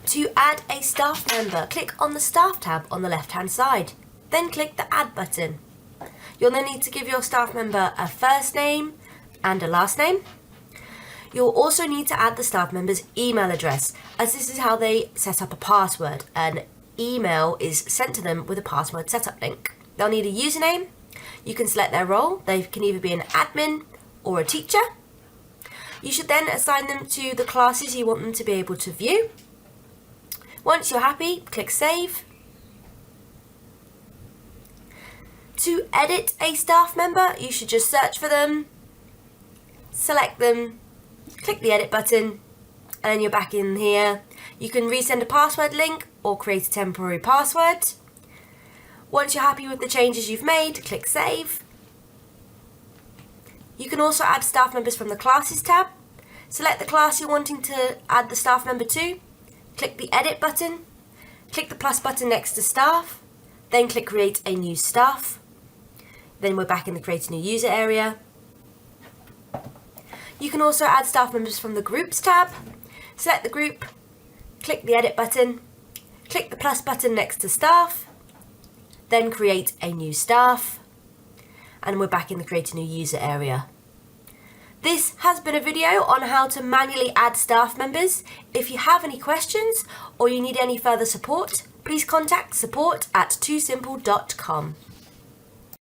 To add a staff member, click on the Staff tab on the left-hand side. Then click the Add button. You'll then need to give your staff member a first name and a last name. You'll also need to add the staff member's email address, as this is how they set up a password. An email is sent to them with a password setup link. They'll need a username. You can select their role. They can either be an admin or a teacher. You should then assign them to the classes you want them to be able to view. Once you're happy, click Save. To edit a staff member, you should just search for them, select them, click the Edit button, and then you're back in here. You can resend a password link or create a temporary password. Once you're happy with the changes you've made, click Save. You can also add staff members from the Classes tab. Select the class you're wanting to add the staff member to. Click the Edit button. Click the plus button next to Staff. Then click Create a New Staff. Then we're back in the Create a New User area. You can also add staff members from the Groups tab. Select the group. Click the Edit button. Click the plus button next to Staff. Then create a new staff. And we're back in the Create a New User area. This has been a video on how to manually add staff members. If you have any questions or you need any further support, please contact support@twosimple.com.